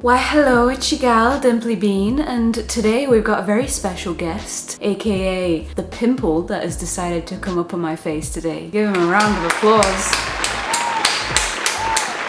Why hello, it's your gal, Dimply Bean, and today we've got a very special guest, aka the pimple that has decided to come up on my face today. Give him a round of applause.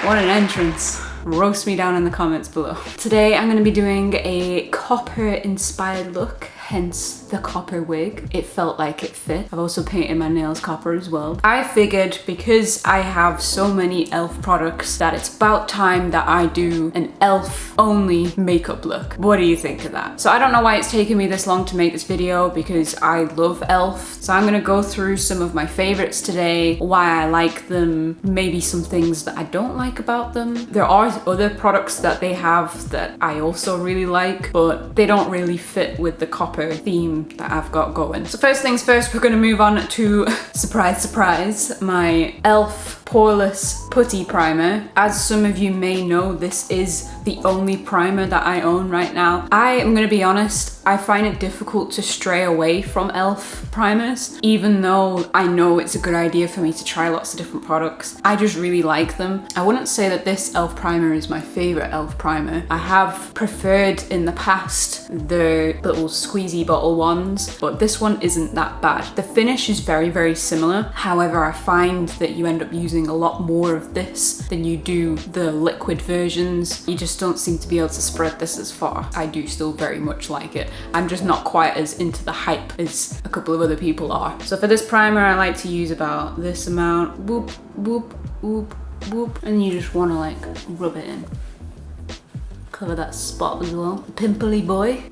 What an entrance. Roast me down in the comments below. Today I'm going to be doing a copper inspired look, hence the copper wig. It felt like it fit. I've also painted my nails copper as well. I figured because I have so many e.l.f. products that it's about time that I do an e.l.f. only makeup look. What do you think of that? So I don't know why it's taken me this long to make this video because I love e.l.f. So I'm gonna go through some of my favorites today, why I like them, maybe some things that I don't like about them. There are other products that they have that I also really like, but they don't really fit with the copper theme that I've got going. So first things first, we're gonna move on to, surprise, surprise, my e.l.f. Poreless Putty primer. As some of you may know, this is the only primer that I own right now. I am gonna be honest, I find it difficult to stray away from e.l.f. primers, even though I know it's a good idea for me to try lots of different products. I just really like them. I wouldn't say that this e.l.f. primer is my favorite e.l.f. primer. I have preferred in the past the little squeezy bottle ones, but this one isn't that bad. The finish is very, very similar. However, I find that you end up using a lot more of this than you do the liquid versions. You just don't seem to be able to spread this as far. I do still very much like it. I'm just not quite as into the hype as a couple of other people are. So for this primer, I like to use about this amount. Whoop, whoop, whoop, whoop. And you just want to like rub it in. Cover that spot as well. Pimply boy.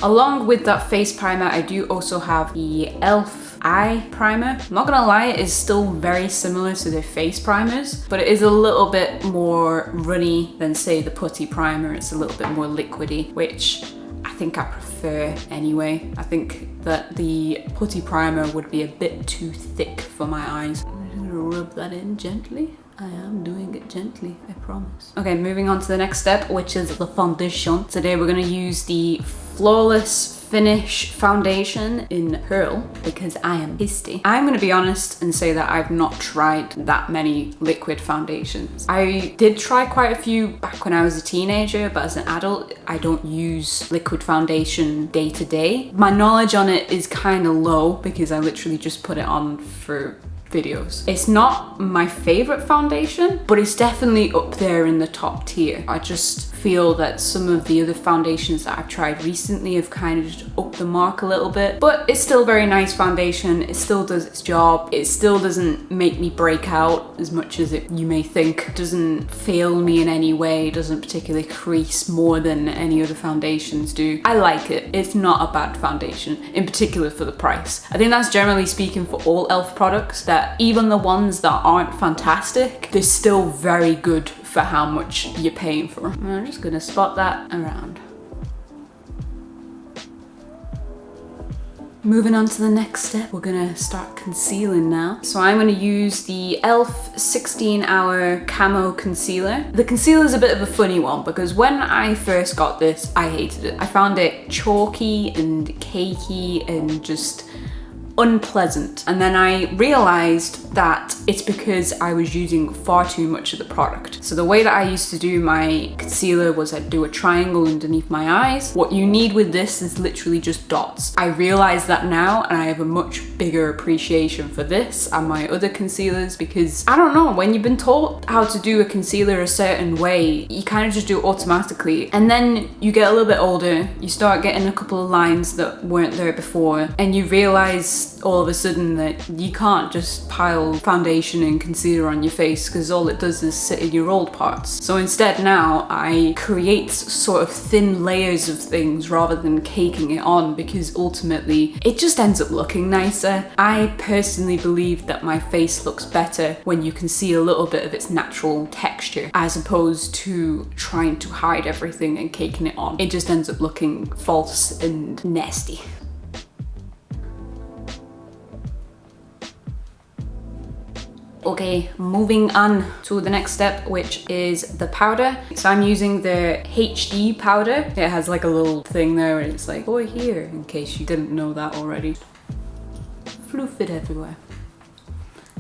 Along with that face primer, I do also have the e.l.f. eye primer. I'm not gonna lie, it is still very similar to the face primers, but it is a little bit more runny than say the putty primer. It's a little bit more liquidy, which I think I prefer anyway. I think that the putty primer would be a bit too thick for my eyes. I'm just gonna rub that in gently. I am doing it gently, I promise. Okay, moving on to the next step, which is the foundation. Today we're gonna use the Flawless Finish foundation in Pearl because I am pissy. I'm gonna be honest and say that I've not tried that many liquid foundations. I did try quite a few back when I was a teenager, but as an adult, I don't use liquid foundation day to day. My knowledge on it is kind of low because I literally just put it on for videos. It's not my favorite foundation, but it's definitely up there in the top tier. I just feel that some of the other foundations that I've tried recently have kind of just upped the mark a little bit, but it's still very nice foundation. It still does its job. It still doesn't make me break out as much as you may think. It doesn't fail me in any way. It doesn't particularly crease more than any other foundations do. I like it. It's not a bad foundation, in particular for the price. I think that's generally speaking for all e.l.f. products, that even the ones that aren't fantastic, they're still very good for how much you're paying for. I'm just gonna spot that around. Moving on to the next step, we're gonna start concealing now. So I'm gonna use the e.l.f. 16-hour Camo concealer. The concealer is a bit of a funny one because when I first got this, I hated it. I found it chalky and cakey and just unpleasant. And then I realized that it's because I was using far too much of the product. So the way that I used to do my concealer was I'd do a triangle underneath my eyes. What you need with this is literally just dots. I realize that now and I have a much bigger appreciation for this and my other concealers because I don't know, when you've been taught how to do a concealer a certain way, you kind of just do it automatically. And then you get a little bit older, you start getting a couple of lines that weren't there before and you realize all of a sudden that you can't just pile foundation and concealer on your face because all it does is sit in your old parts. So instead now I create sort of thin layers of things rather than caking it on because ultimately it just ends up looking nicer. I personally believe that my face looks better when you can see a little bit of its natural texture as opposed to trying to hide everything and caking it on. It just ends up looking false and nasty. Okay, moving on to the next step, which is the powder. So I'm using the HD powder. It has like a little thing there and it's like, boy here, in case you didn't know that already. Floof it everywhere.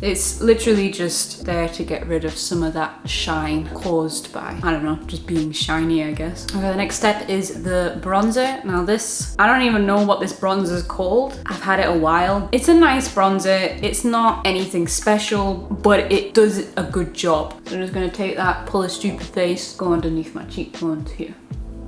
It's literally just there to get rid of some of that shine caused by, I don't know, just being shiny, I guess. Okay, the next step is the bronzer. Now this, I don't even know what this bronzer is called. I've had it a while. It's a nice bronzer. It's not anything special, but it does a good job. So I'm just gonna take that, pull a stupid face, go underneath my cheekbones here.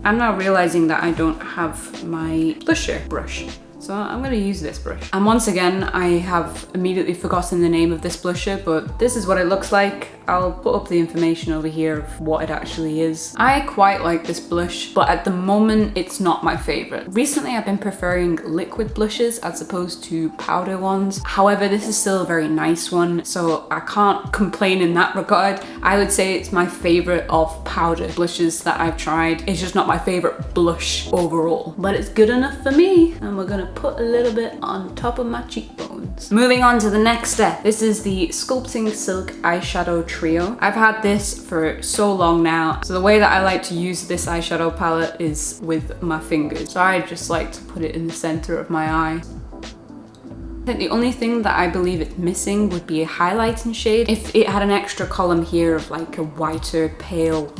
I'm now realizing that I don't have my blusher brush. So I'm gonna use this brush. And once again, I have immediately forgotten the name of this blusher, but this is what it looks like. I'll put up the information over here of what it actually is. I quite like this blush, but at the moment, it's not my favorite. Recently, I've been preferring liquid blushes as opposed to powder ones. However, this is still a very nice one, so I can't complain in that regard. I would say it's my favorite of powder blushes that I've tried. It's just not my favorite blush overall, but it's good enough for me. And we're gonna put a little bit on top of my cheekbones. Moving on to the next step. This is the Sculpting Silk Eyeshadow Trio. I've had this for so long now. So the way that I like to use this eyeshadow palette is with my fingers. So I just like to put it in the center of my eye. I think the only thing that I believe it's missing would be a highlighting shade. If it had an extra column here of like a whiter, pale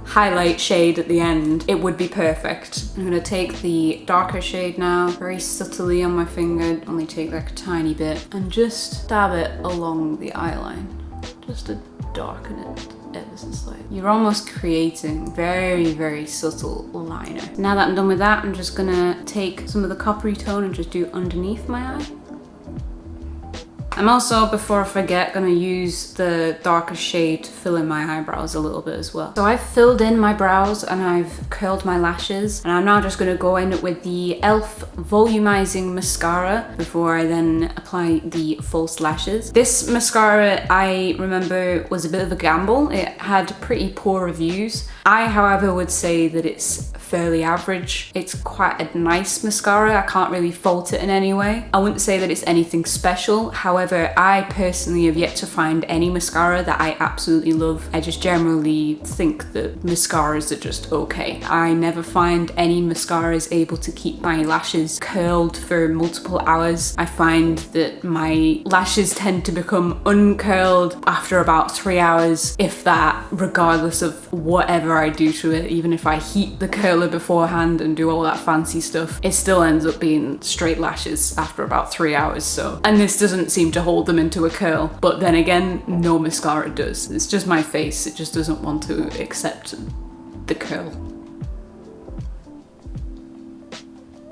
highlight shade at the end, it would be perfect. I'm gonna take the darker shade now, very subtly on my finger, only take like a tiny bit, and just dab it along the eyeline, just to darken it ever so slightly. You're almost creating very, very subtle liner. Now that I'm done with that, I'm just gonna take some of the coppery tone and just do underneath my eye. I'm also, before I forget, gonna use the darker shade to fill in my eyebrows a little bit as well. So I've filled in my brows and I've curled my lashes, and I'm now just gonna go in with the e.l.f. Volumizing Mascara before I then apply the false lashes. This mascara, I remember, was a bit of a gamble. It had pretty poor reviews. I, however, would say that it's fairly average. It's quite a nice mascara. I can't really fault it in any way. I wouldn't say that it's anything special. However, I personally have yet to find any mascara that I absolutely love. I just generally think that mascaras are just okay. I never find any mascaras able to keep my lashes curled for multiple hours. I find that my lashes tend to become uncurled after about 3 hours, if that, regardless of whatever I do to it. Even if I heat the curler beforehand and do all that fancy stuff, it still ends up being straight lashes after about 3 hours. So, and this doesn't seem to hold them into a curl, but then again, no mascara does. It's just my face, it just doesn't want to accept the curl.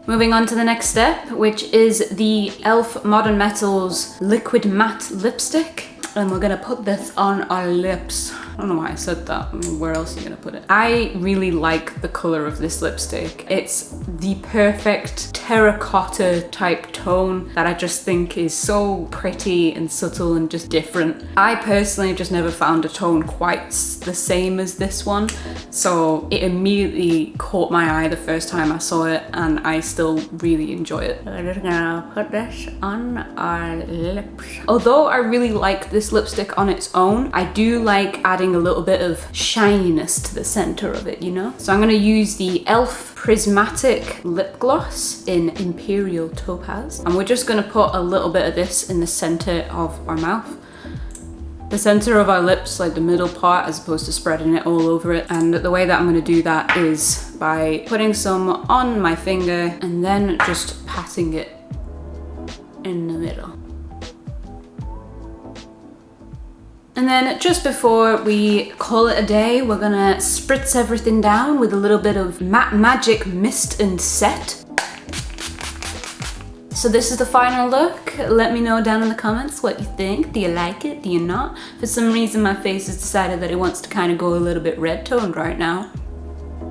Moving on to the next step, which is the e.l.f. Modern Metals Liquid Matte Lipstick. And we're gonna put this on our lips. I don't know why I said that. I mean, where else are you gonna put it? I really like the color of this lipstick. It's the perfect terracotta type tone that I just think is so pretty and subtle and just different. I personally have just never found a tone quite the same as this one. So it immediately caught my eye the first time I saw it, and I still really enjoy it. We're just gonna put this on our lips. Although I really like this lipstick on its own, I do like adding a little bit of shininess to the center of it, you know? So I'm gonna use the e.l.f. Prismatic Lip Gloss in Imperial Topaz. And we're just gonna put a little bit of this in the center of our mouth. The center of our lips, like the middle part, as opposed to spreading it all over it. And the way that I'm gonna do that is by putting some on my finger and then just patting it in the middle. And then just before we call it a day, we're gonna spritz everything down with a little bit of Matte Magic Mist and Set. So this is the final look. Let me know down in the comments what you think. Do you like it? Do you not? For some reason my face has decided that it wants to kind of go a little bit red toned right now.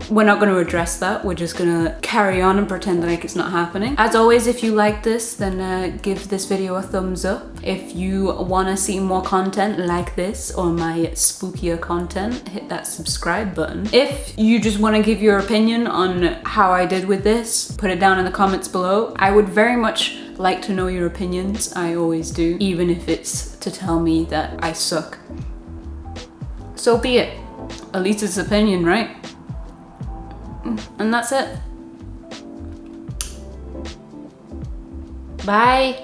We're not going to address that. We're just going to carry on and pretend like it's not happening. As always, if you like this, then give this video a thumbs up. If you want to see more content like this or my spookier content, hit that subscribe button. If you just want to give your opinion on how I did with this, put it down in the comments below. I would very much like to know your opinions. I always do, even if it's to tell me that I suck. So be it. At least it's opinion, right? And that's it. Bye.